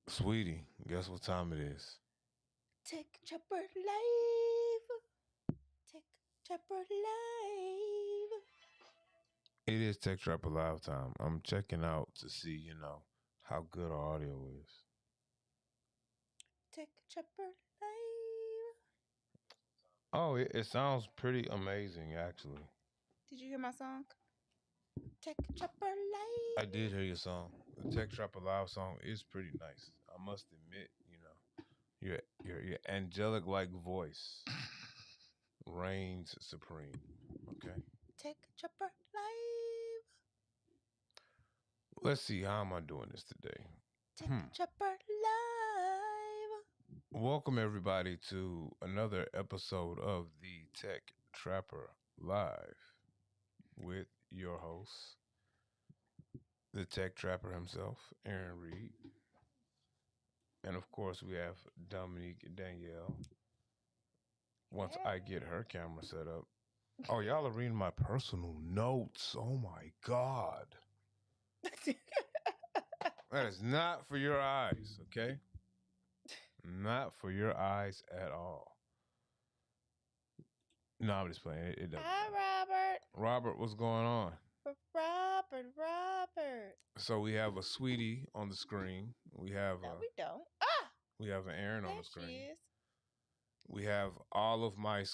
Sweetie, guess what time it is? Tech Chopper Live. Tech Chopper Live. It is Tech Trapper Live time. I'm checking out to see, how good our audio is. Tech Chopper Live. Oh, it sounds pretty amazing, actually. Did you hear my song? Tech Chopper I Live. did hear your song. The Tech Trapper Live song is pretty nice. I must admit, your angelic like voice reigns supreme. Okay. Tech Chopper Live. Let's see, how am I doing this today? Tech Chopper Live. Welcome everybody to another episode of the Tech Trapper Live with your host, the Tech Trapper himself, Aaron Reed. And of course we have Dominique Danielle. Once I get her camera set up. Oh, y'all are reading my personal notes. Oh my God. That is not for your eyes, okay? Not for your eyes at all. No, I'm just playing. It doesn't Hi, matter. Robert. Robert, what's going on? Robert. So we have a sweetie on the screen. We have No, a we don't. we have an Aaron on There the she screen. is. We have all of my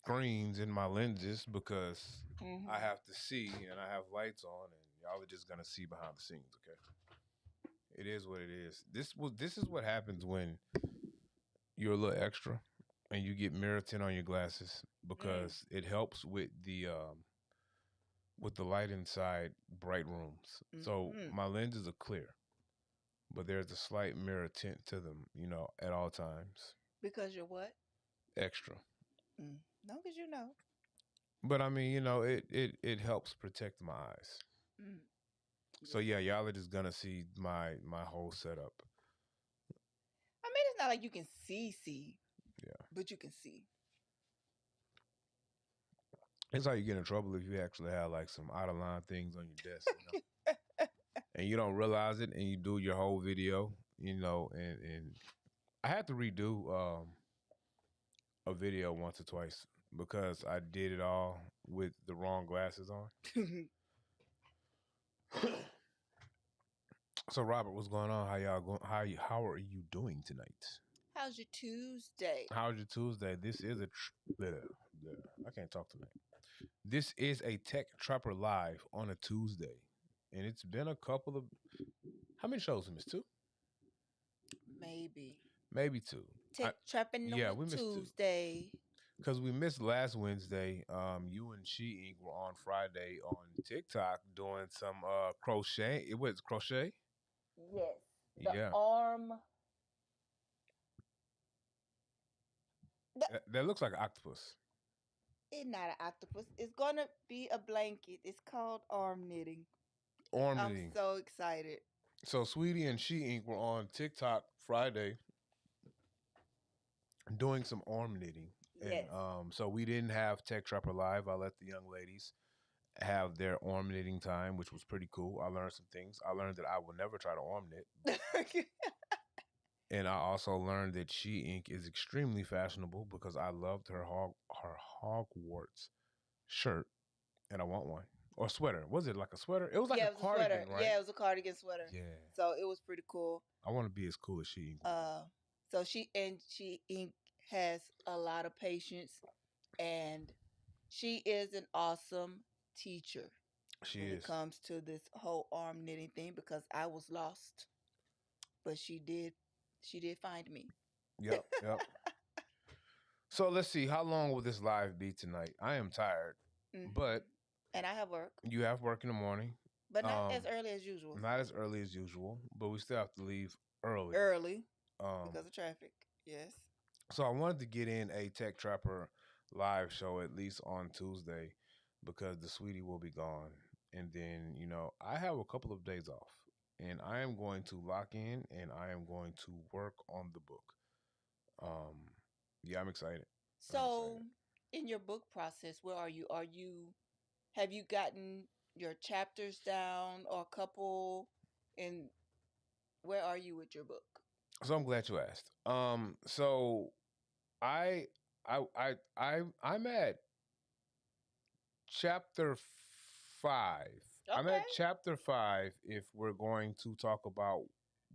screens in my lenses because I have to see and I have lights on, and y'all are just gonna see behind the scenes. Okay, it is what it is. This is what happens when you're a little extra and you get mirror tint on your glasses because it helps with the light inside bright rooms. So my lenses are clear, but there's a slight mirror tint to them, at all times. Because you're what? Extra. No, because you know. But I mean, it helps protect my eyes. So yeah, y'all are just gonna see my whole setup. I mean, it's not like you can see. Yeah. But you can see. It's how you get in trouble if you actually have like some out of line things on your desk, and you don't realize it, and you do your whole video, and I had to redo a video once or twice because I did it all with the wrong glasses on. So Robert, what's going on? How y'all going? How are you doing tonight? How's your Tuesday? How's your Tuesday? This is I can't talk tonight. This is a Tech Trapper Live on a Tuesday, and it's been a couple of how many shows we missed? Two, maybe two. Tech trapping on a we missed Tuesday. because we missed last Wednesday. You and Eink were on Friday on TikTok doing some crochet. It was crochet. Yes. Yeah. Arm. That looks like an octopus. It's not an octopus. It's gonna be a blanket. It's called arm knitting. Arm I'm knitting. so excited. So Sweetie and Eink were on TikTok Friday doing some arm knitting. Yes. And so we didn't have Tech Trapper Live. I let the young ladies have their arm knitting time, which was pretty cool. I learned some things. I learned that I will never try to arm knit. And I also learned that Eink is extremely fashionable because I loved her Hogwarts shirt, and I want one. Or sweater. Was it like a sweater? It was like a cardigan, right? Yeah, it was a cardigan sweater. Yeah. So it was pretty cool. I want to be as cool as Eink. So Eink has a lot of patience, and she is an awesome teacher. When it comes to this whole arm knitting thing, because I was lost, but she did find me. Yep. So let's see, how long will this live be tonight? I am tired, but and I have work. You have work in the morning, but not as early as usual. Not as early as usual, but we still have to leave early. Because of traffic. Yes. So I wanted to get in a Tech Trapper live show at least on Tuesday because the sweetie will be gone. And then, I have a couple of days off and I am going to lock in and I am going to work on the book. Yeah, I'm excited. So in your book process, where are you? Have you gotten your chapters down or a couple? And where are you with your book? So I'm glad you asked. So I I'm at chapter 5. I'm Okay. at chapter 5 if we're going to talk about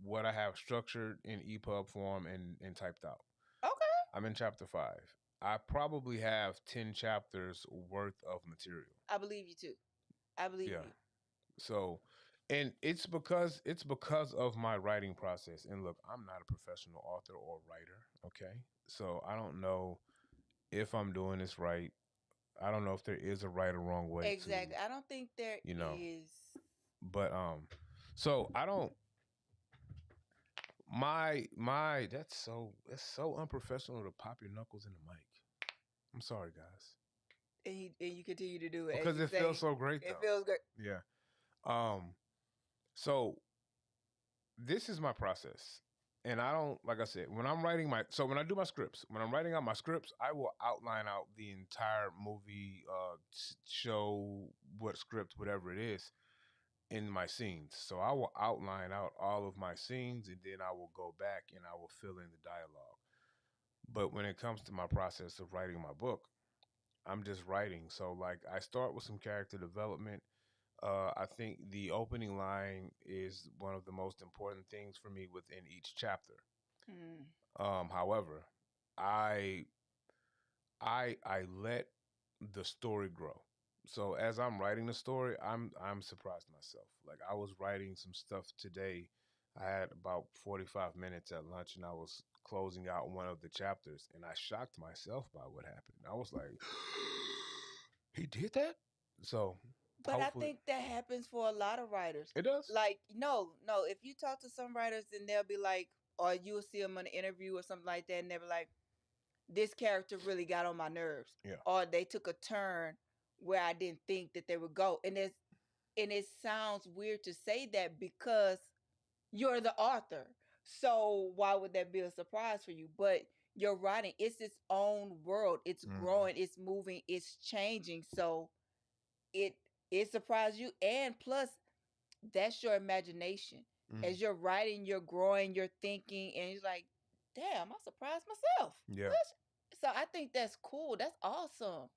what I have structured in EPUB form and typed out. Okay. I'm in chapter 5. I probably have 10 chapters worth of material. I believe you too. I believe Yeah. you. So, and it's because of my writing process. And look, I'm not a professional author or writer, okay? So, I don't know if I'm doing this right. I don't know if there is a right or wrong way to, Exactly. I don't think there you know, is. but so I don't my that's so unprofessional to pop your knuckles in the mic. I'm sorry, guys. And you continue to do it as Because you it feels say. so great It though. feels good. Yeah. Um so this is my process. And I don't, like I said, when I'm writing when I do my scripts, when I'm writing out my scripts, I will outline out the entire movie, show, what script, whatever it is, in my scenes. So I will outline out all of my scenes and then I will go back and I will fill in the dialogue. But when it comes to my process of writing my book, I'm just writing. So, like, I start with some character development. I think the opening line is one of the most important things for me within each chapter. Mm. However, I I let the story grow. So as I'm writing the story, I'm surprised myself. Like I was writing some stuff today. I had about 45 minutes at lunch and I was closing out one of the chapters and I shocked myself by what happened. I was like, he did that? So But I hopefully think that happens for a lot of writers. it does. Like, no, no. If you talk to some writers, then they'll be like, or you'll see them in an interview or something like that, and they'll be like, this character really got on my nerves, Yeah. or they took a turn where I didn't think that they would go, and it sounds weird to say that because you're the author. So why would that be a surprise for you? But you're writing, it's its own world. It's growing, it's moving, it's changing. So it it surprised you. And plus, that's your imagination. Mm. As you're writing, you're growing, you're thinking, and you're like, damn, I surprised myself. Yeah. So I think that's cool. That's awesome.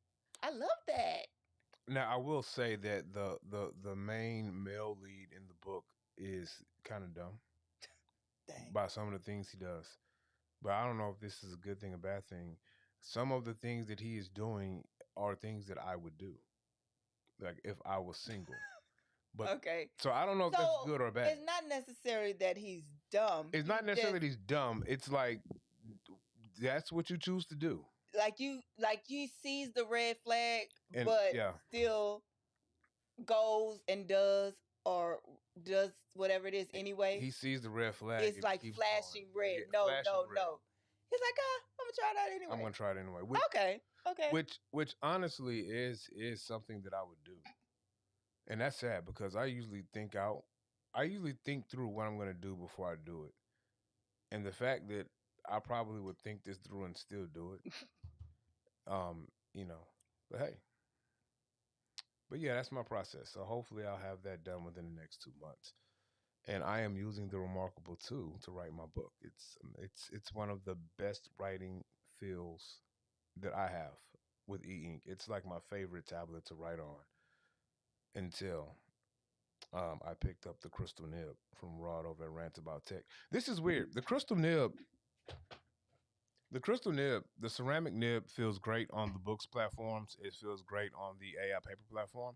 I love that. Now I will say that the main male lead in the book is kind of dumb Dang. by some of the things he does. But I don't know if this is a good thing or bad thing. Some of the things that he is doing are things that I would do, like if I was single. But Okay. so I don't know if So that's good or bad. it's not necessary that he's dumb. It's not necessarily that he's dumb. It's like that's what you choose to do. Like you sees the red flag, And but yeah, still goes and or does whatever it is anyway. he sees the red flag It's and like keeps flashing going. red. Yeah, No, flashing no, red. no. He's like, I'm gonna try it out anyway. I'm gonna try it anyway. Okay, okay. Which honestly is something that I would do. And that's sad because I usually think through what I'm gonna do before I do it. And the fact that I probably would think this through and still do it, you know. But hey, but yeah, that's my process. So hopefully I'll have that done within the next 2 months. And I am using the remarkable tool to write my book. It's one of the best writing feels that I have with Eink. It's like my favorite tablet to write on until I picked up the crystal nib from Rod over at Rant About Tech. This is weird. The ceramic nib feels great on the Boox platforms. It feels great on the AI paper platform.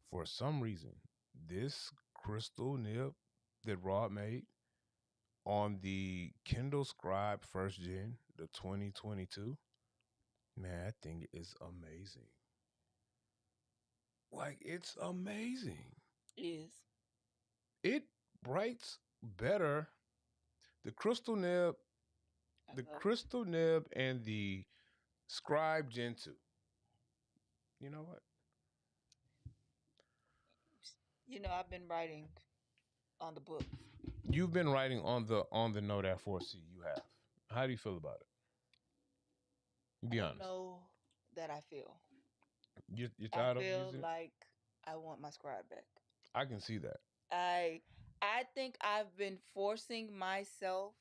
For some reason, this crystal nib that Rod made on the Kindle Scribe first gen, the 2022, man, that thing is amazing. Like, it's amazing. Is It writes better. The crystal nib, the crystal nib and the Scribe Gen 2. You know what? I've been writing on the book. You've been writing on the Note At4C. You have. How do you feel about it? Be I honest. don't know that I feel. You're I tired of feel using it? like I want my scribe back. I can see that. I I think I've been forcing myself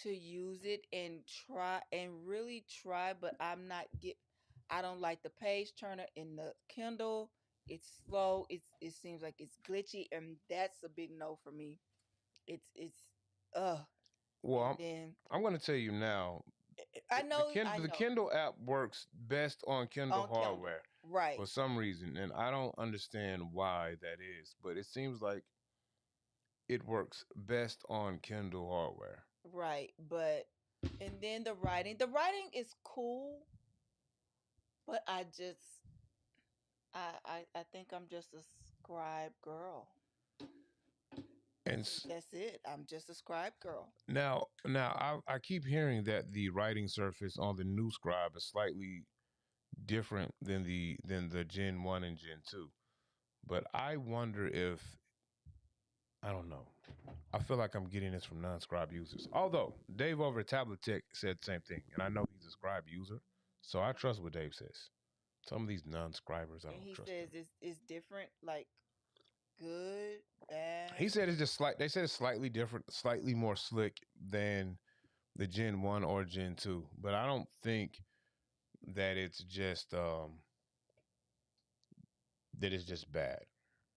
to use it and try and really try, but I don't like the page turner in the Kindle. It's slow. It seems like it's glitchy, and that's a big no for me. It's uh Well, and I'm then I'm going to tell you now. I The know Kindle app works best on Kindle on Kindle. hardware Right. for some reason, and I don't understand why that is. But it seems like it works best on Kindle hardware. Right. But and then the writing is cool, but I think I'm just a scribe girl. I And think that's it. I'm just a scribe girl. now, I keep hearing that the writing surface on the new Scribe is slightly different than the Gen 1 and Gen 2. But I wonder if I don't know. I feel like I'm getting this from non-Scribe users. Although Dave over at Tablet Tech said the same thing, and I know he's a Scribe user, so I trust what Dave says. Some of these non-Scribers, I And don't he trust them. says it's different, like good, bad. He said it's just slight. They said it's slightly different, slightly more slick than the Gen 1 or Gen 2, but I don't think that it's just bad.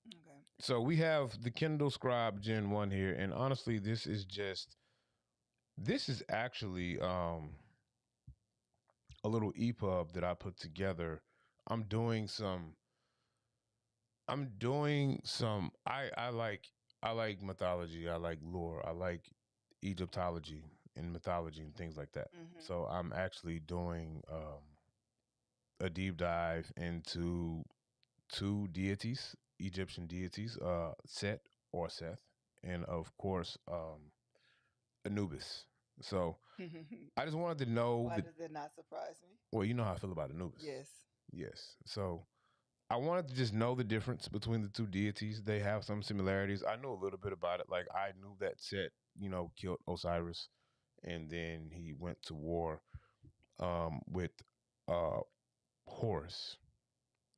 Okay. So we have the Kindle Scribe Gen 1 here, and honestly, this is actually a little EPUB that I put together. I'm doing some I like mythology, I like lore, I like Egyptology and mythology and things like that. Mhm. So I'm actually doing a deep dive into two deities, Egyptian deities, Set or Seth, and of course Anubis. So I just wanted to know Why that. does that not surprise me? Well, you know how I feel about Anubis. Yes. Yes. So I wanted to just know the difference between the two deities. They have some similarities. I knew a little bit about it. Like I knew that Set, killed Osiris, and then he went to war with uh, Horus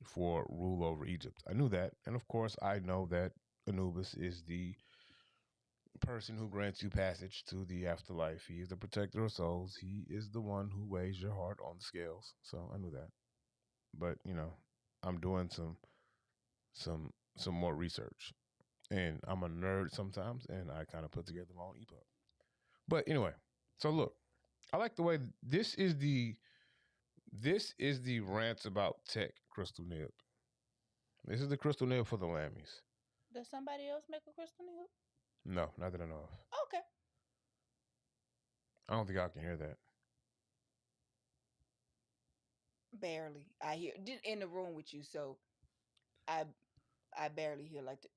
for rule over Egypt. I knew that, and of course, I know that Anubis is the person who grants you passage to the afterlife. He is the protector of souls. He is the one who weighs your heart on the scales. So I knew that. But, I'm doing some more research. And I'm a nerd sometimes and I kind of put together my own EPUB. But anyway, so look, I like the way this is the rants about tech crystal nib. This is the crystal nib for the Lammies. Does somebody else make a crystal needle? No, not that I know of. Okay. I don't think I can hear that. Barely. I hear in the room with you, so I I barely hear like the.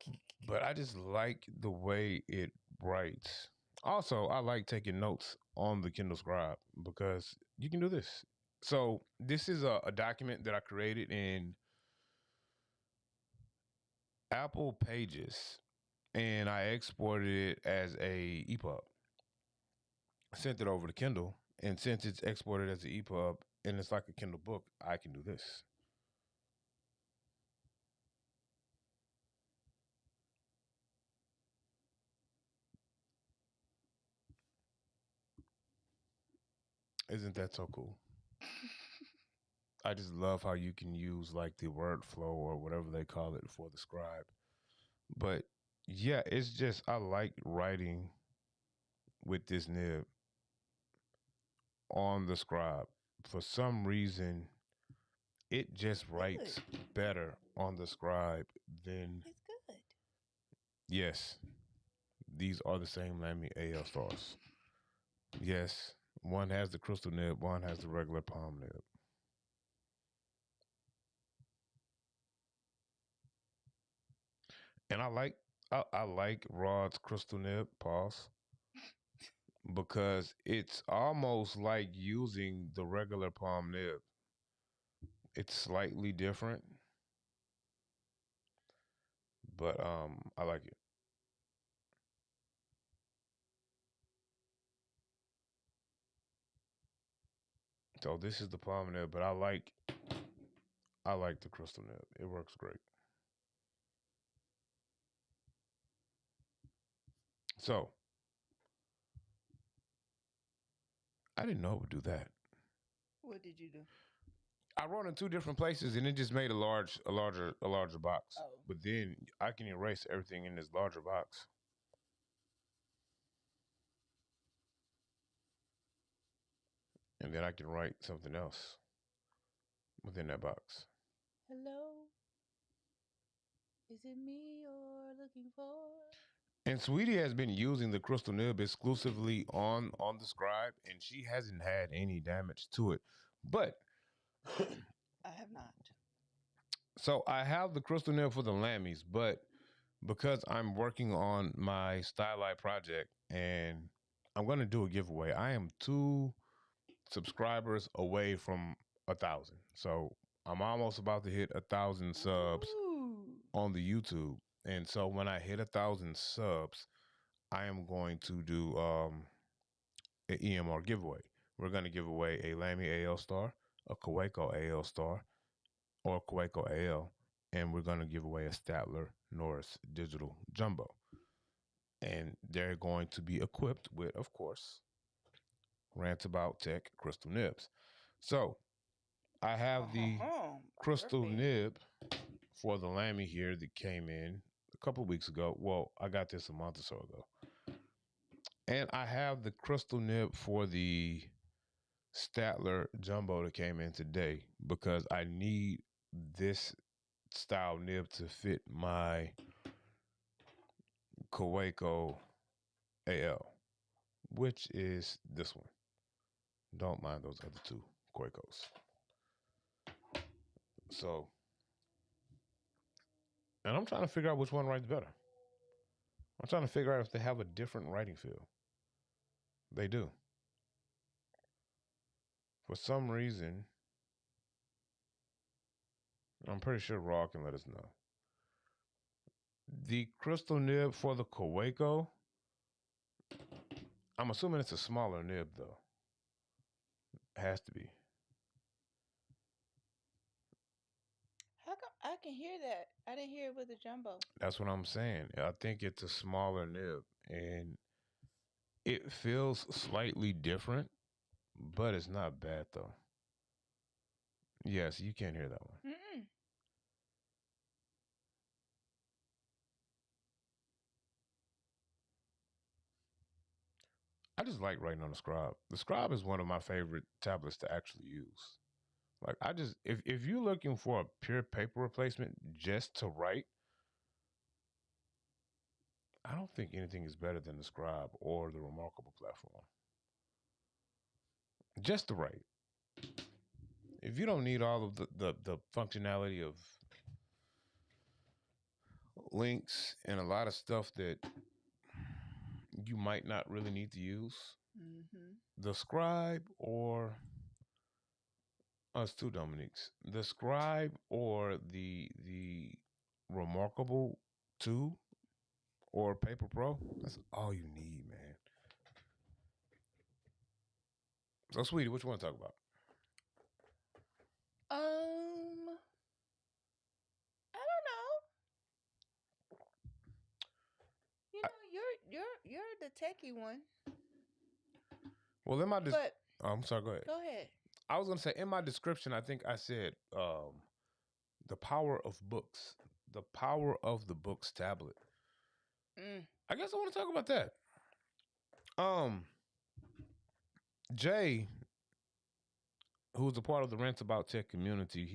But I just like the way it writes. Also, I like taking notes on the Kindle Scribe because you can do this. So this is a document that I created in Apple Pages, and I exported it as a EPUB. Sent it over to Kindle, and since it's exported as an EPUB and it's like a Kindle book, I can do this. Isn't that so cool? I just love how you can use like the word flow or whatever they call it for the scribe. But yeah, it's just I like writing with this nib on the scribe. For some reason, it just Good. writes better on the scribe than It's good. yes. These are the same Lamy AL stars. Yes, one has the crystal nib, one has the regular palm nib. And I like Rod's crystal nib, pause, because it's almost like using the regular palm nib. It's slightly different, but I like it. So this is the palm nib, but I like the crystal nib. It works great. So I didn't know it would do that. What did you do? I wrote in two different places, and it just made a larger box. Oh. But then I can erase everything in this larger box, and then I can write something else within that box. Hello, is it me you're looking for? And Sweetie has been using the crystal nib exclusively on the scribe, and she hasn't had any damage to it. But I have not. so I have the crystal nib for the lammies, but because I'm working on my Stylight project and I'm gonna do a giveaway, I am 2 subscribers away from 1,000. So I'm almost about to hit 1,000 subs Ooh. on the YouTube. And so when I hit 1,000 subs, I am going to do an EMR giveaway. We're going to give away a Lammy AL star, a Kawaiko AL star, or a Kawaiko AL, and we're going to give away a Statler Norris Digital Jumbo. And they're going to be equipped with, of course, Rant About Tech crystal nibs. So I have the crystal nib for the Lammy here that came in a couple of weeks ago. Well, I got this a month or so ago. And I have the crystal nib for the Statler Jumbo that came in today because I need this style nib to fit my Kawaiko AL, which is this one. Don't mind those other two Kawaikos. So, and I'm trying to figure out which one writes better. I'm trying to figure out if they have a different writing feel. They do. For some reason, I'm pretty sure Raw can let us know. The crystal nib for the Kawaiko, I'm assuming it's a smaller nib though. It has to be. How come I can hear that? I didn't hear it with the jumbo. That's what I'm saying. I think it's a smaller nib and it feels slightly different, but it's not bad though. Yes, you can't hear that one. Mm-mm. I just like writing on the Scribe. The Scribe is one of my favorite tablets to actually use. Like I just if you're looking for a pure paper replacement just to write, I don't think anything is better than the Scribe or the Remarkable platform. Just to write. If you don't need all of the functionality of links and a lot of stuff that you might not really need to use, the Scribe or us two Dominiques, the Scribe or the Remarkable 2 or Paper Pro, that's all you need, man. So, sweetie, what you want to talk about? I don't know. You know, you're the techie one. Well, in my I'm sorry. Go ahead. Go ahead. I was gonna say in my description, I think I said the power of books, the power of the Boox tablet. I guess I want to talk about that. Jay, who's a part of the Rants About Tech community,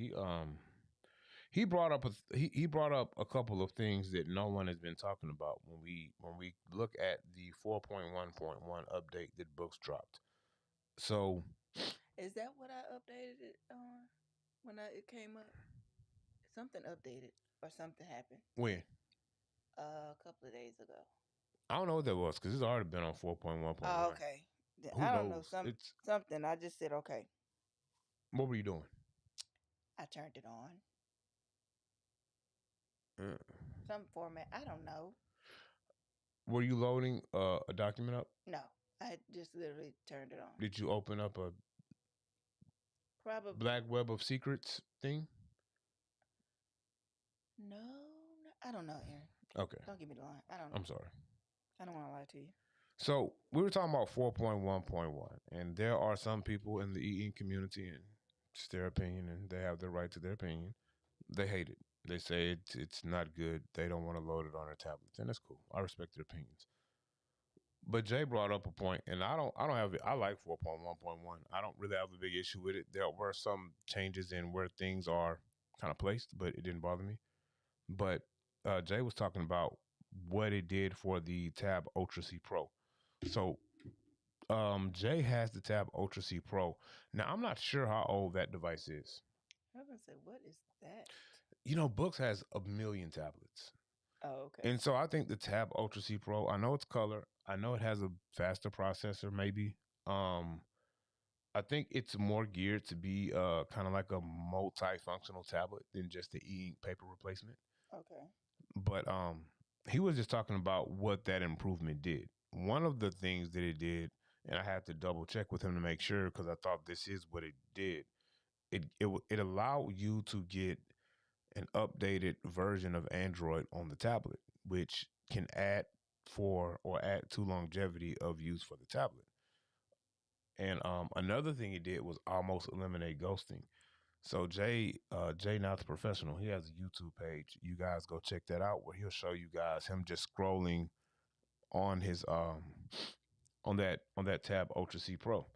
he brought up he brought up a couple of things that no one has been talking about when we look at the 4.1.1 update that Boox dropped. So, is that what I updated it on when it came up? Something updated or something happened. When? A couple of days ago. I don't know what that was because it's already been on 4.1.1. Oh, okay. Who I don't knows? know. Something. I just said okay. What were you doing? I turned it on. Some format. I don't know. Were you loading a document up? No. I just literally turned it on. Did you open up a probably Black Web of Secrets thing? No, I don't know, Aaron. Okay. Don't give me the line. I don't know. I'm sorry. I don't want to lie to you. So we were talking about 4.1.1, and there are some people in the e-ink community, and it's their opinion, and they have the right to their opinion. They hate it. They say it's not good. They don't want to load it on their tablets, and that's cool. I respect their opinions. But Jay brought up a point, and I don't have it. I like 4.1.1. I don't really have a big issue with it. There were some changes in where things are kind of placed, but it didn't bother me. But Jay was talking about what it did for the Tab Ultra C Pro. So Jay has the Tab Ultra C Pro. Now I'm not sure how old that device is. I was gonna say, what is that? You know, Boox has a million tablets. Oh, okay. And so I think the Tab Ultra C Pro, I know it's color. I know it has a faster processor, maybe. Um, I think it's more geared to be kind of like a multifunctional tablet than just the e-ink paper replacement. Okay. But he was just talking about what that improvement did. One of the things that it did, and I had to double check with him to make sure because I thought this is what it did. It allowed you to get an updated version of Android on the tablet, which can add to longevity of use for the tablet. And another thing he did was almost eliminate ghosting. So Jay Now the Professional, he has a YouTube page. You guys go check that out where he'll show you guys him just scrolling on his on that Tab Ultra C Pro.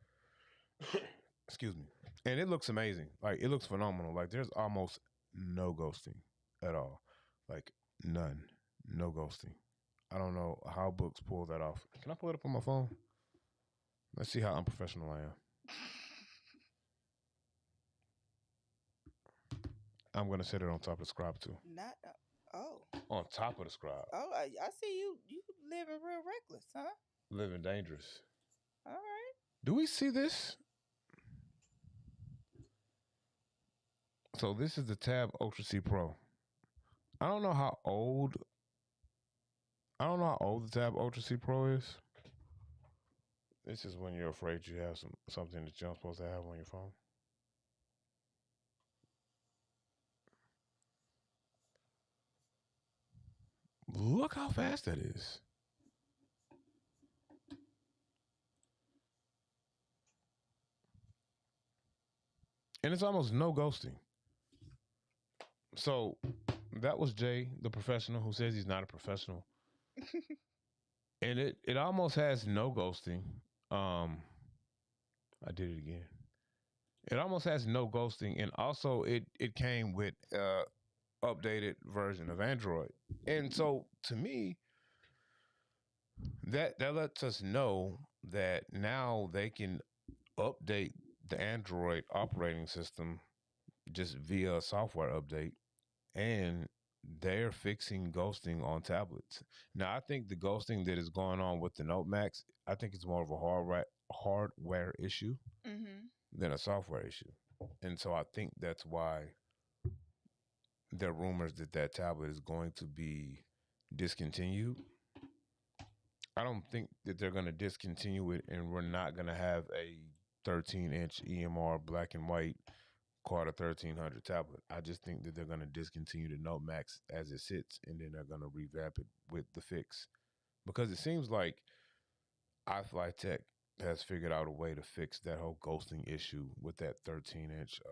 Excuse me. And it looks amazing. Like it looks phenomenal. Like there's almost no ghosting at all. Like none. No ghosting. I don't know how Boox pull that off. Can I pull it up on my phone? Let's see how unprofessional I am. I'm gonna set it on top of the scribe too. Not. Oh. On top of the scribe. Oh, I see you. You living real reckless, huh? Living dangerous. All right. Do we see this? So this is the Tab Ultra C Pro. I don't know how old. I don't know how old the Tab Ultra C Pro is. This is when you're afraid you have something that you're not supposed to have on your phone. Look how fast that is. And it's almost no ghosting. So that was Jay, the professional, who says he's not a professional. And it almost has no ghosting. I did it again. It almost has no ghosting, and also it came with updated version of Android. And so to me, that lets us know that now they can update the Android operating system just via a software update, and they're fixing ghosting on tablets. Now, I think the ghosting that is going on with the Note Max, I think it's more of a hardware issue than a software issue. And so I think that's why there are rumors that that tablet is going to be discontinued. I don't think that they're going to discontinue it and we're not going to have a 13-inch EMR black and white Quarter 1300 tablet. I just think that they're going to discontinue the Note Max as it sits, and then they're going to revamp it with the fix, because it seems like iFlyTech has figured out a way to fix that whole ghosting issue with that 13-inch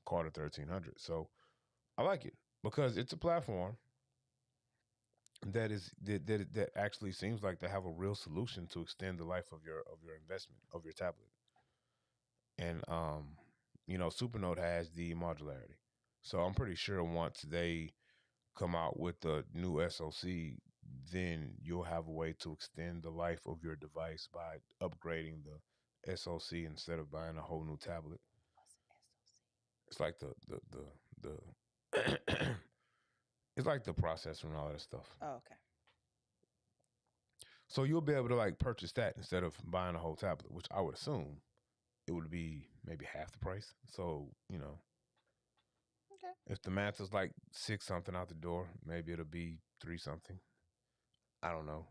Quarter 1300. So I like it because it's a platform that actually seems like they have a real solution to extend the life of your investment of your tablet. And Supernote has the modularity. So I'm pretty sure once they come out with the new SoC, then you'll have a way to extend the life of your device by upgrading the SoC instead of buying a whole new tablet. It's like the it's like the processor and all that stuff. Oh, okay. So you'll be able to like purchase that instead of buying a whole tablet, which I would assume it would be maybe half the price. So, Okay. if the math is like 6 something out the door, maybe it'll be 3 something. I don't know.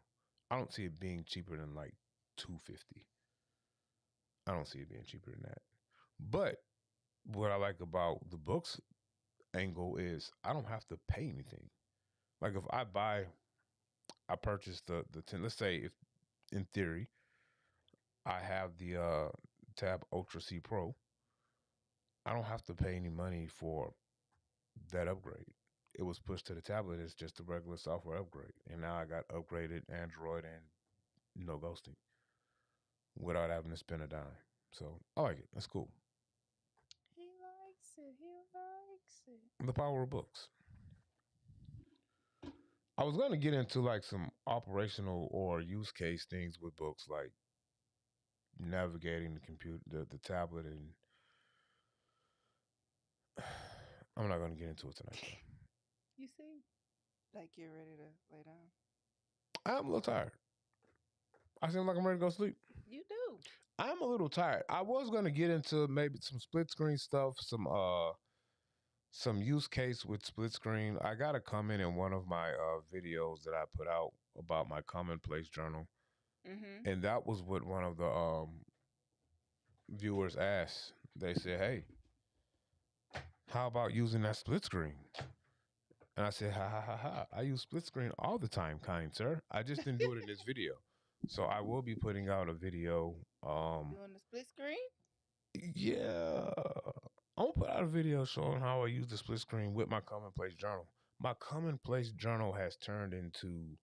I don't see it being cheaper than like 250. I don't see it being cheaper than that. But what I like about the Boox angle is I don't have to pay anything. Like if I purchase the 10, let's say in theory. I have the Tab Ultra C Pro. I don't have to pay any money for that upgrade. It was pushed to the tablet as just a regular software upgrade, and now I got upgraded Android and no ghosting without having to spend a dime. So I like it. That's cool. He likes it. He likes it. The power of books. I was going to get into like some operational or use case things with books, like navigating the computer, the tablet, and I'm not going to get into it tonight. Though. You seem like you're ready to lay down. I'm a little tired. I seem like I'm ready to go sleep. You do. I'm a little tired. I was going to get into maybe some split screen stuff, some use case with split screen. I got a comment in one of my videos that I put out about my commonplace journal, and that was what one of the viewers asked. They said, "Hey, how about using that split screen?" And I said, "Ha ha ha ha! I use split screen all the time, kind sir. I just didn't do it in this video." So I will be putting out a video. Doing the split screen? Yeah. I'm gonna put out a video showing how I use the split screen with my commonplace journal. My commonplace journal has turned into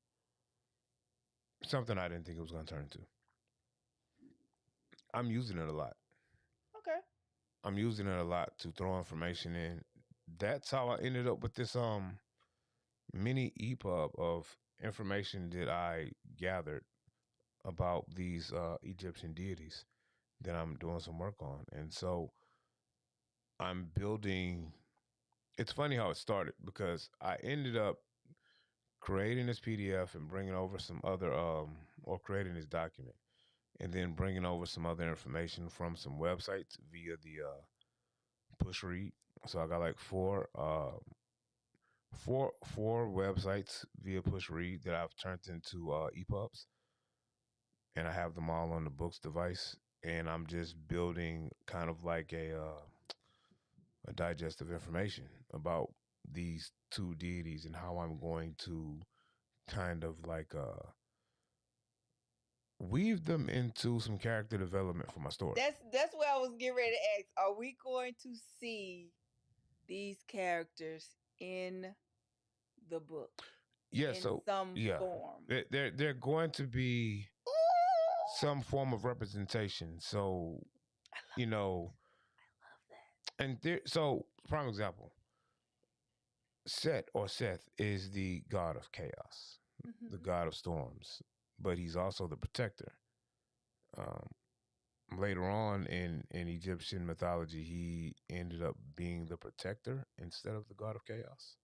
something I didn't think it was gonna turn into. I'm using it a lot. Okay. I'm using it a lot to throw information in. That's how I ended up with this mini EPUB of information that I gathered about these Egyptian deities that I'm doing some work on. And so I'm building. It's funny how it started because I ended up creating this PDF and bringing over some other, or creating this document and then bringing over some other information from some websites via the push read. So I got like four websites via push read that I've turned into EPUBs, and I have them all on the Boox device. And I'm just building kind of like a digest of information about these two deities and how I'm going to kind of like weave them into some character development for my story. That's what I was getting ready to ask. Are we going to see these characters in the book? Yeah, in so some form. They're going to be some form of representation. So, you know, I love that. and so prime example, Set or Seth is the god of chaos, the god of storms, but he's also the protector. Later on in Egyptian mythology, he ended up being the protector instead of the god of chaos.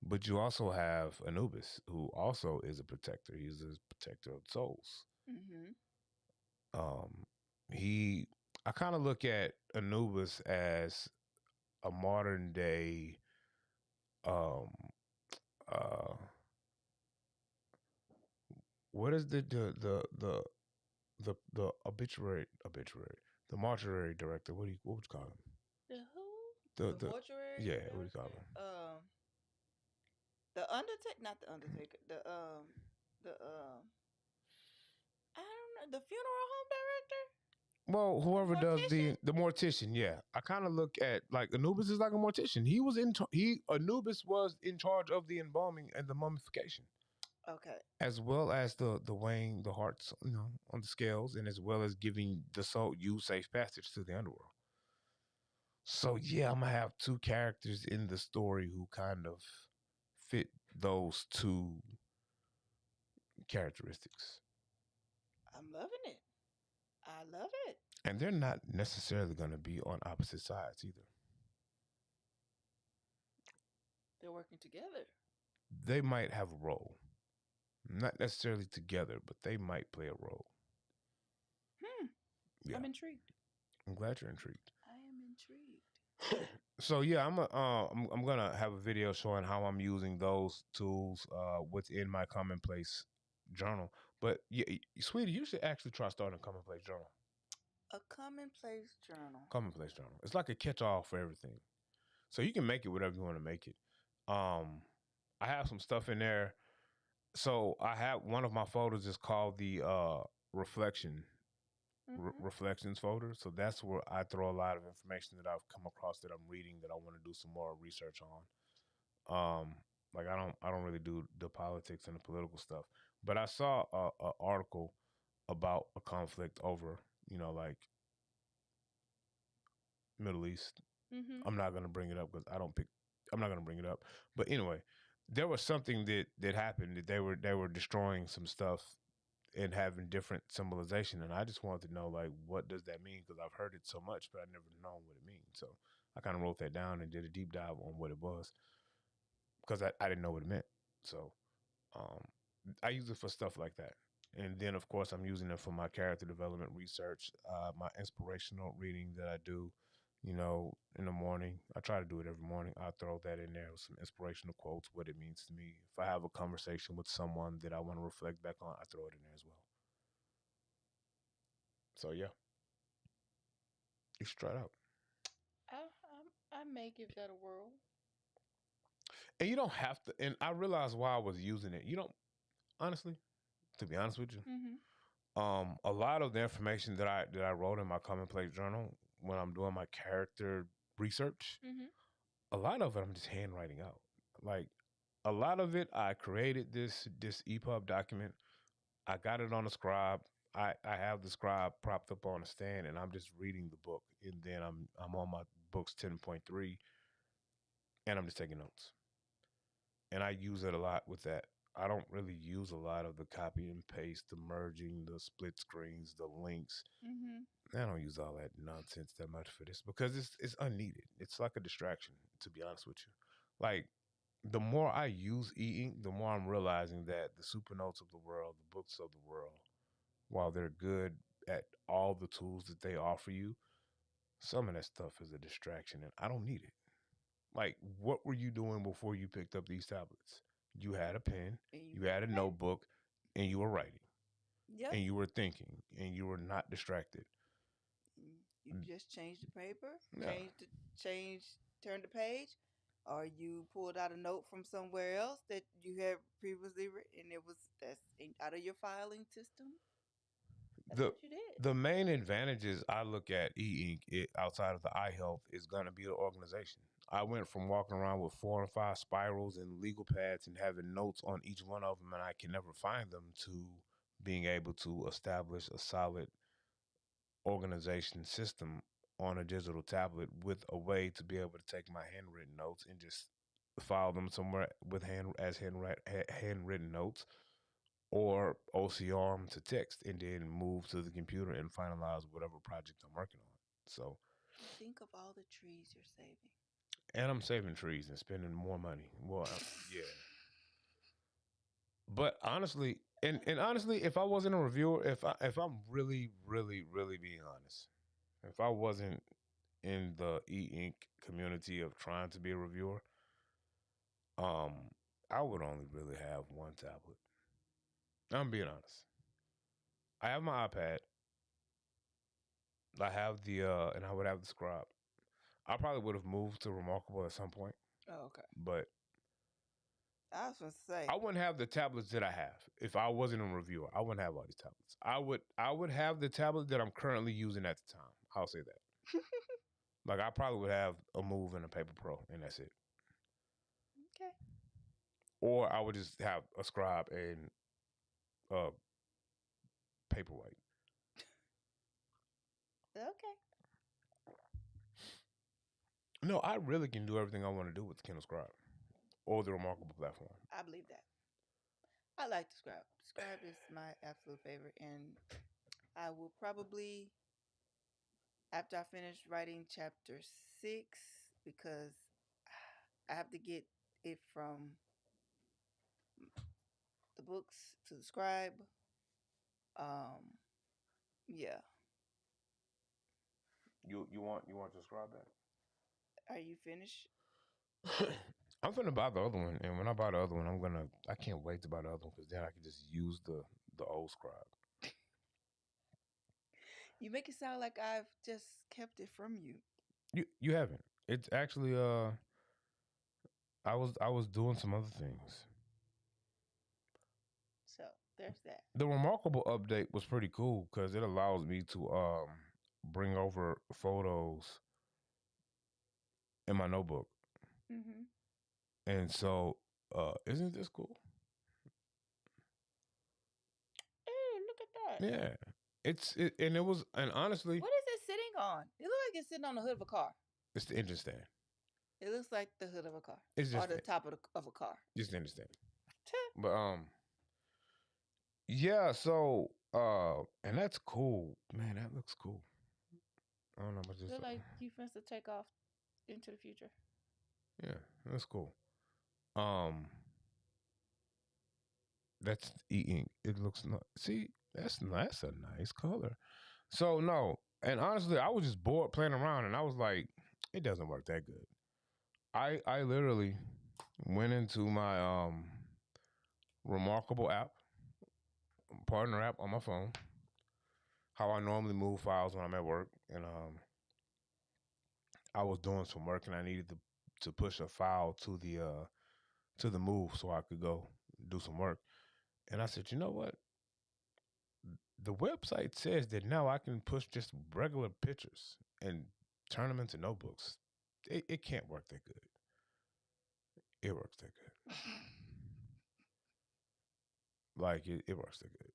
But you also have Anubis, who also is a protector. He's a protector of souls. Um, I kind of look at Anubis as a modern day, um, uh, what is the the mortuary director? What would you call him? The who? The mortuary. Yeah, what do you call him? The Undertaker, not the Undertaker. The I don't know, the funeral home director. Well, whoever does the mortician, yeah. I kind of look at like Anubis is like a mortician. Anubis was in charge of the embalming and the mummification. Okay. As well as the weighing the hearts, on the scales, and as well as giving the soul safe passage to the underworld. So yeah, I'm gonna have two characters in the story who kind of fit those two characteristics. I'm loving it. I love it. And they're not necessarily going to be on opposite sides either. They're working together. They might have a role. Not necessarily together, but they might play a role. Yeah. I'm intrigued. I'm glad you're intrigued. I am intrigued. So yeah, I'm gonna have a video showing how I'm using those tools within my commonplace journal. But yeah, sweetie, you should actually try starting a commonplace journal. A commonplace journal. Commonplace journal. It's like a catch-all for everything. So you can make it whatever you want to make it. I have some stuff in there. So I have one of my folders is called the reflection reflections folder. So that's where I throw a lot of information that I've come across that I'm reading that I want to do some more research on. Like I don't really do the politics and the political stuff, but I saw a article about a conflict over like Middle East. Mm-hmm. I'm not gonna bring it up because I don't pick. I'm not gonna bring it up. But anyway, there was something that happened that they were destroying some stuff and having different symbolization, and I just wanted to know like what does that mean because I've heard it so much, but I never known what it means. So I kind of wrote that down and did a deep dive on what it was because I didn't know what it meant. So um, I use it for stuff like that. And then, of course, I'm using it for my character development research, my inspirational reading that I do, in the morning. I try to do it every morning. I throw that in there with some inspirational quotes, what it means to me. If I have a conversation with someone that I want to reflect back on, I throw it in there as well. So, yeah, you should try it out. I may give that a whirl. And you don't have to, and I realized why I was using it. You don't, honestly, to be honest with you, Mm-hmm. a lot of the information that I wrote in my commonplace journal when I'm doing my character research, Mm-hmm. a lot of it I'm just handwriting out. Like a lot of it, I created this EPUB document. I got it on a scribe. I have the scribe propped up on a stand, and I'm just reading the book, and then I'm on my Boox 10.3, and I'm just taking notes. And I use it a lot with that. I don't really use a lot of the copy and paste, the merging, the split screens, the links. Mm-hmm. I don't use all that nonsense that much for this because it's unneeded. It's like a distraction, to be honest with you. Like the more I use e-ink, the more I'm realizing that the supernotes of the world, the Boox of the world, while they're good at all the tools that they offer you, some of that stuff is a distraction and I don't need it. Like, what were you doing before you picked up these tablets? You had a pen, And you you had had a a pen. notebook, and you were writing, Yep. and you were thinking, and you were not distracted. You just changed the paper, Yeah. change, turn the page, or you pulled out a note from somewhere else that you had previously written, and it was out of your filing system. That's the what you did. the main advantages I look at e-ink outside of the eye health is going to be the organization. I went from walking around with 4 and 5 spirals and legal pads and having notes on each one of them, and I can never find them, to being able to establish a solid organization system on a digital tablet with a way to be able to take my handwritten notes and just file them somewhere with handwritten notes, or OCR them to text and then move to the computer and finalize whatever project I'm working on. So, Think of all the trees you're saving. and I'm saving trees and spending more money. Well, yeah. But honestly, and honestly, if I wasn't a reviewer, if I'm really, really, really being honest, if I wasn't in the e-ink community of trying to be a reviewer, um, I would only really have one tablet. I'm being honest. I have my iPad. I have and I would have the Scribe. I probably would have moved to Remarkable at some point, Oh, okay. but I was going to say. I wouldn't have the tablets that I have if I wasn't a reviewer. I wouldn't have all these tablets. I would have the tablet that I'm currently using at the time. I'll say that. Like I probably would have a Move and a Paper Pro, and that's it. Okay. Or I would just have a Scribe and a Paperwhite. Okay. No, I really can do everything I want to do with the Kindle Scribe or the Remarkable platform. I believe that. I like the Scribe. Scribe is my absolute favorite, and I will probably, after I finish writing chapter 6, because I have to get it from the books to the Scribe. Um, yeah. You want your Scribe Are you finished? back? I'm gonna buy the other one, and when I buy the other one, I can't wait to buy the other one because then I can just use the old Scribe. You make it sound like I've just kept it from you. You haven't. It's actually I was doing some other things. there's that. The Remarkable update was pretty cool because it allows me to bring over photos in my notebook, Mm-hmm. and so isn't this cool? Hey, look at that. Yeah, and it was, and honestly, What is it sitting on? It looks like it's sitting on the hood of a car. it's the engine stand. It looks like the hood of a car It's or just the top of a car. just the engine stand. But yeah. So and that's cool, man. That looks cool. I don't know, but just Look like you finna to take off into the future. yeah, that's cool. Um, that's Eink. It looks not. See, that's a nice color. So no, and honestly, I was just bored playing around, and I was like, it doesn't work that good. I literally went into my Remarkable app, partner app on my phone, how I normally move files when I'm at work, and I was doing some work and I needed to push a file to the move so I could go do some work. And I said, you know what? The website says that now I can push just regular pictures and turn them into notebooks. It can't work that good. It works that good. Like it works that good,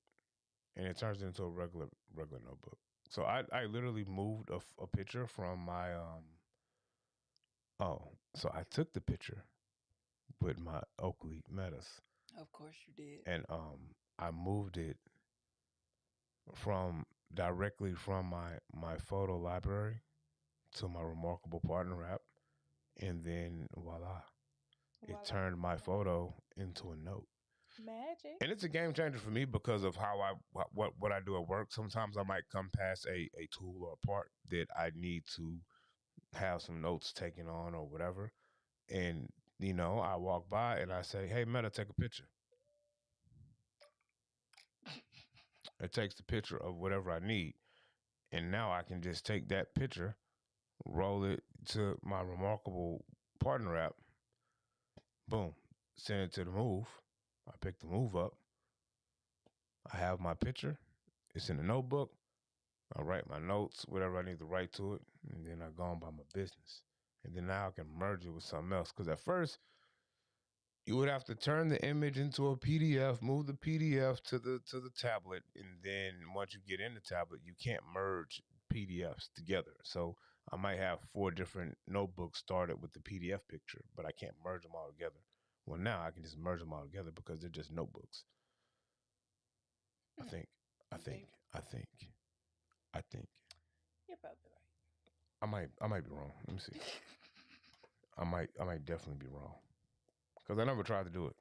and it turns into a regular notebook. So I literally moved a picture from my oh, so I took the picture with my Oakley Metas, Of course you did. and I moved it from directly from my photo library to my Remarkable Partner app, and then voila, it Voila. turned my photo into a note. Magic. And it's a game changer for me because of how what I do at work. Sometimes I might come past a tool or a part that I need to have some notes taken on or whatever, and I walk by and I say, "Hey, Meta, take a picture." It takes the picture of whatever I need, and now I can just take that picture, roll it to my Remarkable Partner app, boom, send it to the move. I pick the move up. I have my picture. It's in the notebook. I write my notes, whatever I need to write to it, and then I go on by my business. And then now I can merge it with something else. Because at first, you would have to turn the image into a PDF, move the PDF to the tablet, and then once you get in the tablet, you can't merge PDFs together. So I might have 4 different notebooks started with the PDF picture, but I can't merge them all together. Well, now I can just merge them all together because they're just notebooks. I think, I You think, think? I think, I think. You're probably I might be wrong. Let me see. I might definitely be wrong because I never tried to do it.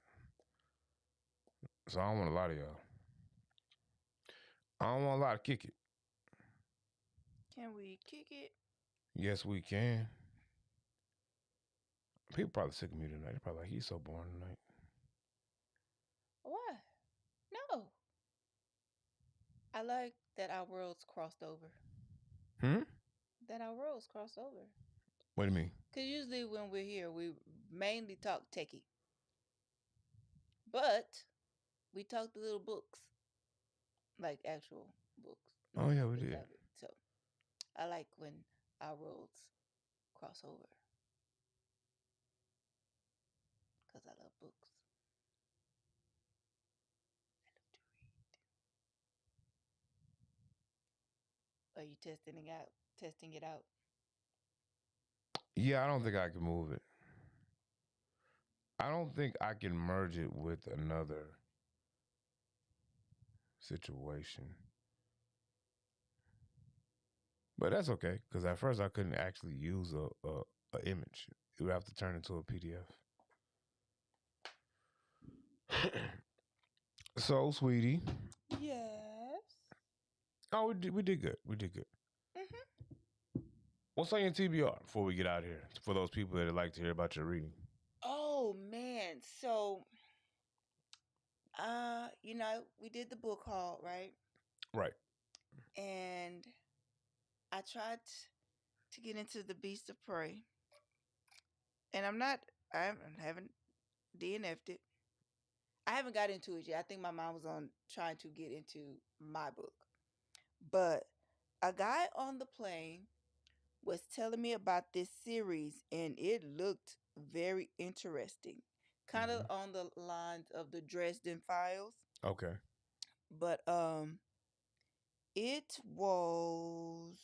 So I don't want a lot of y'all. I don't want a lot of kick it. Can we kick it? Yes, we can. People probably sick of me tonight. They're probably like, he's so boring tonight. Why? No. I like that our worlds crossed over. Hmm? That our worlds crossed over. What do you mean? Because usually when we're here, we mainly talk techie. But we talk the little books, like actual books, Oh, not yeah, we the did. tablet. So I like when our worlds cross over because I love books. Are you testing it out? Testing it out? Yeah, I don't think I can move it. I don't think I can merge it with another situation. But that's okay because at first I couldn't actually use a image. It would have to turn into a PDF. So, sweetie. Yes. Oh, we did good. We did good. Mm-hmm. What's on your TBR before we get out of here? For those people that like to hear about your reading. Oh man. So we did the book haul, right? Right. And I tried to get into the Beast of Prey. And I haven't DNF'd it. I haven't got into it yet. I think my mom was on trying to get into my book. But a guy on the plane was telling me about this series and it looked very interesting. Kind of Mm-hmm. on the lines of the Dresden Files. Okay. But it was,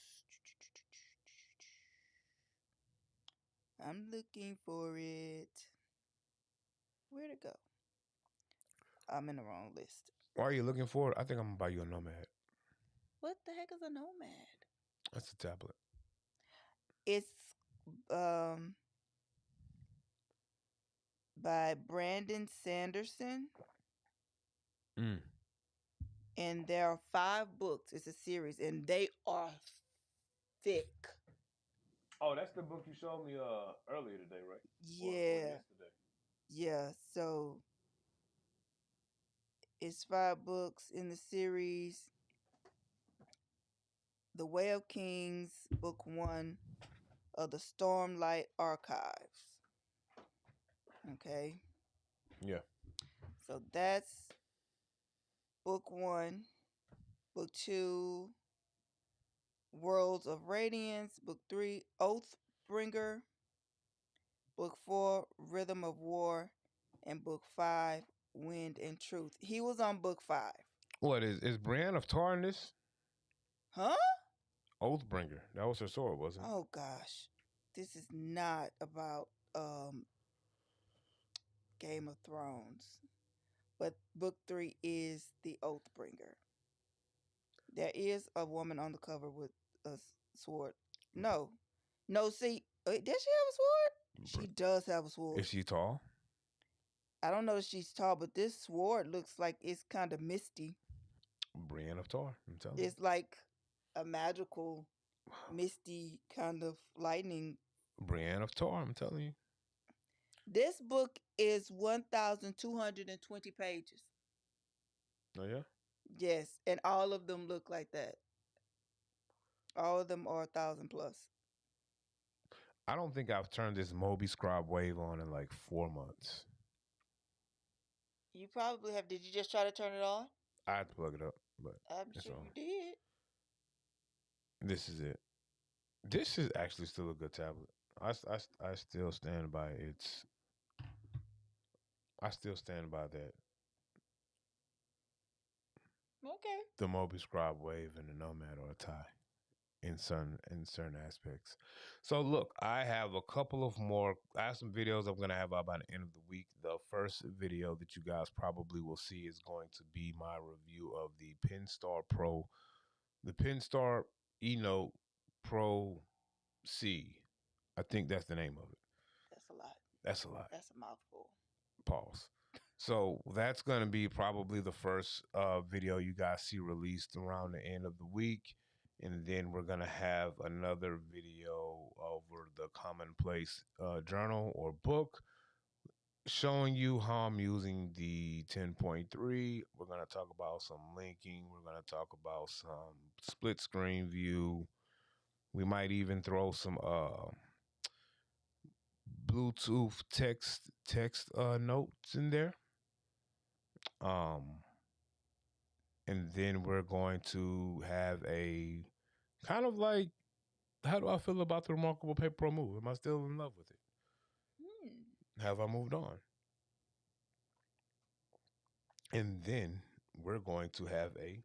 I'm looking for it. Where'd it go? I'm in the wrong list. Why are you looking for it? I think I'm gonna buy you a Nomad. What the heck is a Nomad? That's a tablet. It's um by Brandon Sanderson, Mm. and there are 5 books. It's a series, and they are thick. Oh, that's the book you showed me earlier today, right? Or Yeah, yesterday. yeah. So it's 5 books in the series. The Way of Kings, Book 1 of the Stormlight Archives. Okay, Yeah. so that's Book 1. Book 2, Worlds of Radiance. Book 3, Oathbringer. Book 4, Rhythm of War. And Book 5, Wind and Truth. He was on Book 5. What is Brienne of Tar in this? Huh? Oathbringer. That was her sword, wasn't it? Oh gosh. This is not about Game of Thrones. But Book 3 is the Oathbringer. There is a woman on the cover with a sword. No. No, see, does she have a sword? She does have a sword. Is she tall? I don't know if she's tall, but this sword looks like it's kind of misty. Brienne of Tar. I'm telling you. It's like a magical, misty kind of lightning. Brienne of Tar. I'm telling you. This book is 1,220 pages. Oh yeah. Yes, and all of them look like that. All of them are 1,000 plus. I don't think I've turned this Moby Scribe Wave on in like 4 months. You probably have. Did you just try to turn it on? I had to plug it up, but I'm it's sure on. you did. This is it. This is actually still a good tablet. I still stand by its. I still stand by that. Okay. The Moby Scribe Wave and the Nomad are a tie in certain aspects. So look, I have a couple of more. I have some videos I'm gonna have out by the end of the week. The first video that you guys probably will see is going to be my review of the Pinstar Pro, the Pinstar eNote Pro C. I think that's the name of it. That's a lot. That's a lot. That's a mouthful. Pause. So that's going to be probably the first video you guys see released around the end of the week. And then we're going to have another video over the Commonplace journal or book showing you how I'm using the 10.3. We're going to talk about some linking. We're going to talk about some split screen view. We might even throw some Bluetooth text notes in there. Um, and then we're going to have a kind of like, how do I feel about the Remarkable Paper Pro Move? Am I still in love with it? Have I moved on? And then we're going to have a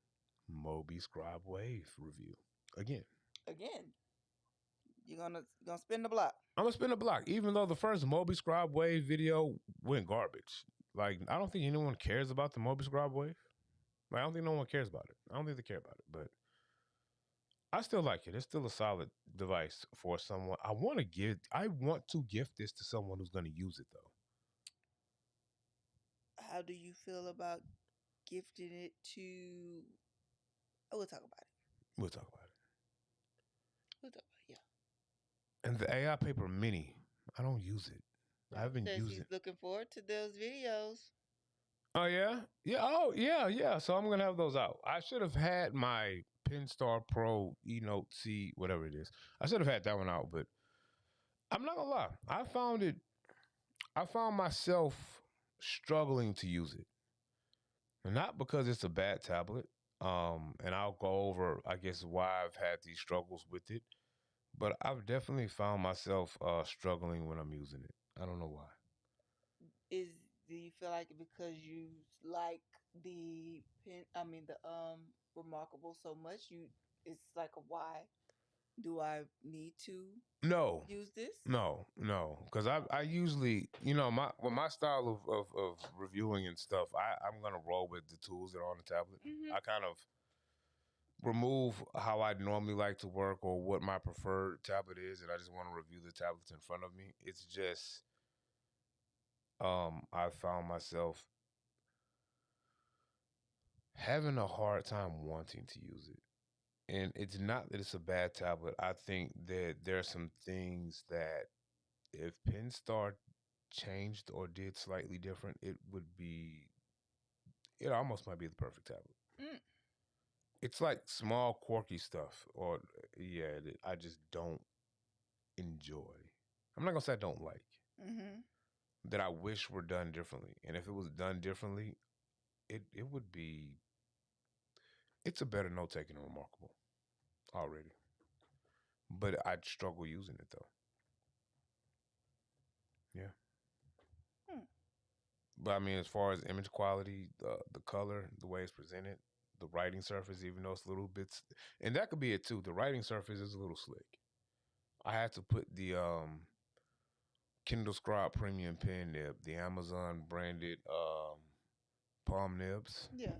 Moby Scribe Wave review again. Again, you're gonna spin the block. I'm gonna spin the block, even though the first Moby Scribe Wave video went garbage. Like, I don't think anyone cares about the Moby Scribe Wave. Like, I don't think no one cares about it. I don't think they care about it, but I still like it. It's still a solid device for someone. I want to gift this to someone who's going to use it though. How do you feel about gifting it to? Oh, we'll talk about it. We'll talk about it. We'll talk about it. Yeah. And the AI Paper Mini, I don't use it. I haven't used it. He's looking forward to those videos. Oh yeah, yeah. Oh yeah. So I'm gonna have those out. I should have had my Pinstar Pro eNote C, whatever it is. I should have had that one out, but I'm not gonna lie. I found myself struggling to use it. Not because it's a bad tablet. And I'll go over, I guess, why I've had these struggles with it. But I've definitely found myself struggling when I'm using it. I don't know why. Is Do you feel like because you like the pen? I mean the remarkable so much, you it's like a why do I need to No, use this? no, because I usually, my style of reviewing and stuff, I'm gonna roll with the tools that are on the tablet. Mm-hmm. I kind of remove how I normally like to work or what my preferred tablet is, and I just want to review the tablets in front of me. It's just I found myself having a hard time wanting to use it. And it's not that it's a bad tablet. I think that there are some things that if Pinstar changed or did slightly different, it almost might be the perfect tablet. Mm. It's like small, quirky stuff, or yeah, that I just don't enjoy. I'm not gonna say I don't like, Mm-hmm. that I wish were done differently. And if it was done differently, it would be. It's a better note taking and remarkable already, but I'd struggle using it though. Yeah. Mm. But I mean, as far as image quality, the color, the way it's presented, the writing surface, even though it's little bits, and that could be it too. The writing surface is a little slick. I had to put the Kindle Scribe Premium pen nib, the Amazon branded palm nibs. Yeah.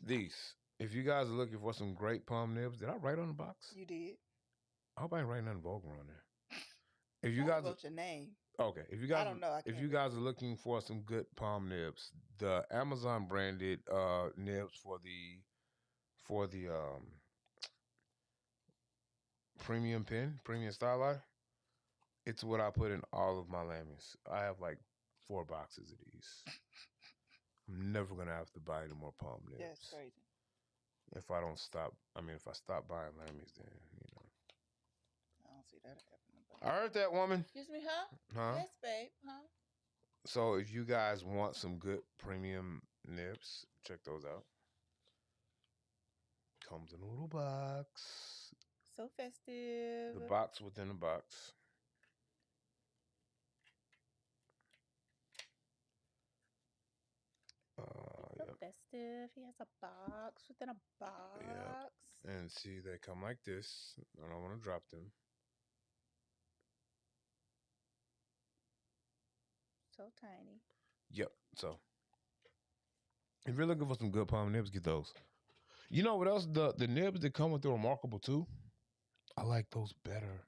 These. If you guys are looking for some great palm nibs, did I write on the box? You did. I hope I ain't writing nothing vulgar on there. If you Probably guys, wrote your name. okay, I don't know. I if can't you read. guys are looking for some good palm nibs, the Amazon branded nibs for the premium pen, premium styli, it's what I put in all of my lammies. I have like 4 boxes of these. I'm never gonna have to buy any more palm That's nibs. crazy. If I don't stop, I mean, if I stop buying lammies, then I don't see that happening. But I heard that woman, excuse me, huh? huh? Yes, babe, huh? So if you guys want some good premium nibs, check those out. Comes in a little box. So festive. The box within the box. So Yep, festive. He has a box within a yep. box. And see, they come like this. I don't want to drop them. So tiny. Yep. So if you're looking for some good palm nibs, get those. You know what else? The nibs that come with the Remarkable too. I like those better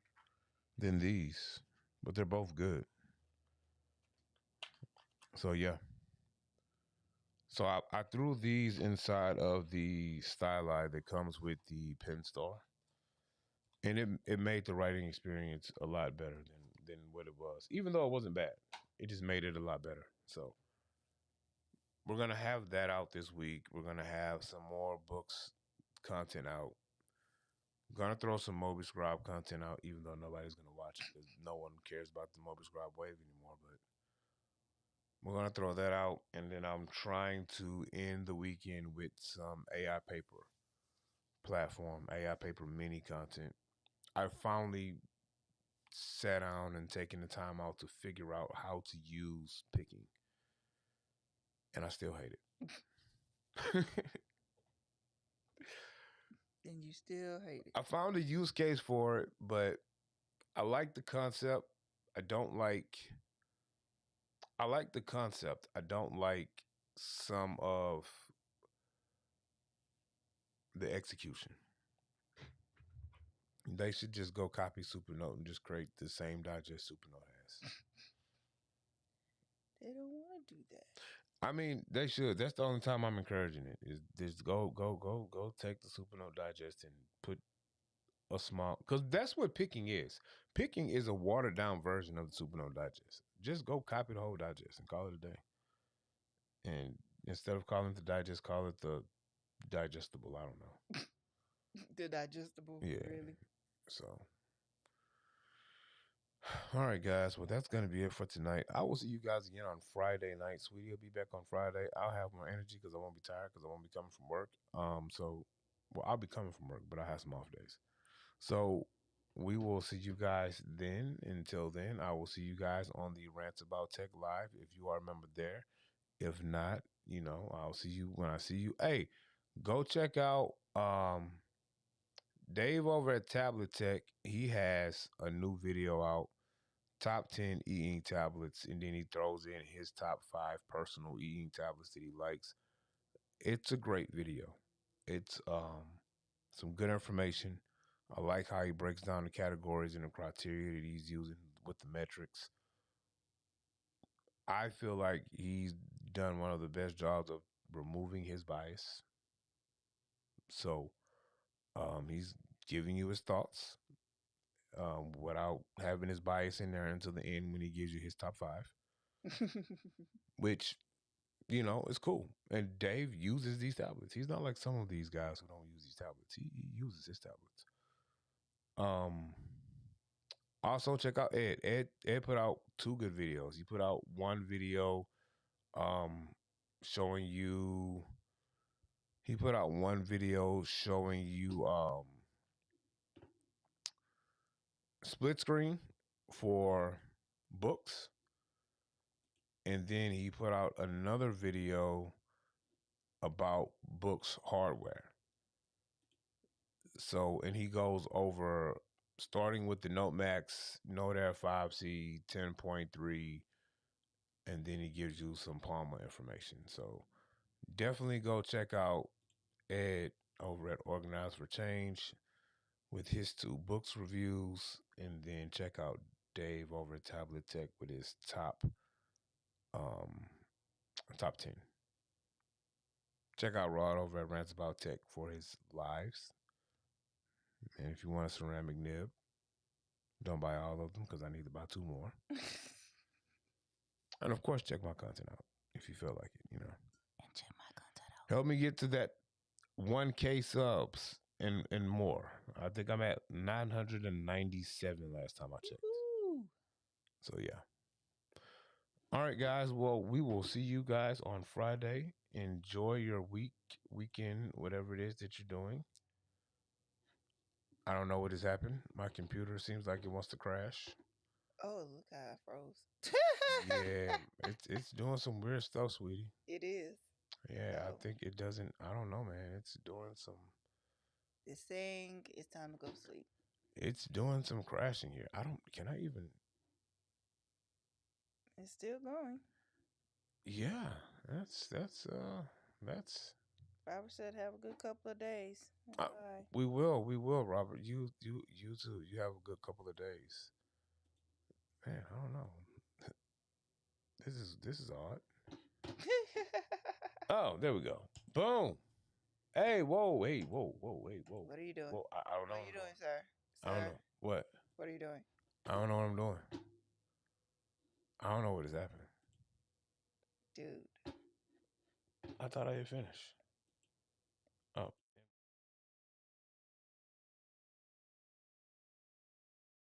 than these, but they're both good. So yeah. So I threw these inside of the styli that comes with the pen star, and it made the writing experience a lot better than what it was. Even though it wasn't bad, it just made it a lot better. So we're gonna have that out this week. We're gonna have some more Boox content out. Gonna throw some Moby Scribe content out, even though nobody's gonna watch it because no one cares about the Moby Scribe wave anymore. But we're gonna throw that out, and then I'm trying to end the weekend with some AI paper platform, AI paper mini content. I finally sat down and taken the time out to figure out how to use picking, and I still hate it. And you still hate it. I found a use case for it, but I like the concept. I don't like. I like the concept. I don't like some of the execution. They should just go copy Supernote and just create the same digest Supernote has. They don't want to do that. I mean, they should. That's the only time I'm encouraging it. Is just go take the Supernote digest and put a small, because that's what picking is. Picking is a watered down version of the Supernote digest. Just go copy the whole digest and call it a day. And instead of calling it the digest, call it the digestible. I don't know. The digestible, Yeah. really. So All right, guys. Well, that's gonna be it for tonight. I will see you guys again on Friday night. Sweetie will be back on Friday. I'll have more energy because I won't be tired because I won't be coming from work. Well, I'll be coming from work, but I have some off days. So we will see you guys then. Until then, I will see you guys on the Rants About Tech Live if you are a member there. If not, I'll see you when I see you. Hey, go check out Dave over at Tablet Tech. He has a new video out, top 10 e-ink tablets, and then he throws in his top 5 personal e-ink tablets that he likes. It's a great video. It's some good information. I like how he breaks down the categories and the criteria that he's using with the metrics. I feel like he's done one of the best jobs of removing his bias. So he's giving you his thoughts without having his bias in there until the end when he gives you his top 5, which, is cool. And Dave uses these tablets. He's not like some of these guys who don't use these tablets. He uses his tablets. Um, Also check out Ed. Ed put out 2 good videos. He put out one video um showing you he put out one video showing you split screen for Boox, and then he put out another video about Boox hardware. So, and he goes over starting with the Note Max, Note Air 5C 10.3, and then he gives you some Palma information. So definitely go check out Ed over at Organized for Change with his 2 Boox reviews, and then check out Dave over at Tablet Tech with his um top 10. Check out Rod over at Rants About Tech for his lives. And if you want a ceramic nib, don't buy all of them because I need to buy 2 more. And of course, check my content out if you feel like it, And check my content out. Help me get to that 1K subs and more. I think I'm at 997 last time I checked. Woo-hoo. So yeah. All right, guys. Well, we will see you guys on Friday. Enjoy your weekend, whatever it is that you're doing. I don't know what has happened. My computer seems like it wants to crash. Oh, look how I froze. Yeah, it's doing some weird stuff, sweetie. It is. Yeah, I think it doesn't. I don't know, man. It's doing some. It's saying it's time to go to sleep. It's doing some crashing here. I don't. Can I even? It's still going. Yeah, that's. Robert said, "Have a good couple of days." Uh, Bye. we will, Robert. You too. You have a good couple of days. Man, I don't know. This is odd. Oh, there we go. Boom. Hey, whoa, wait, whoa, wait, whoa. What are you doing? Whoa, I don't know. What are you doing, sir? I don't know. What? What are you doing? I don't know what I'm doing. I don't know what is happening. Dude. I thought I had finished.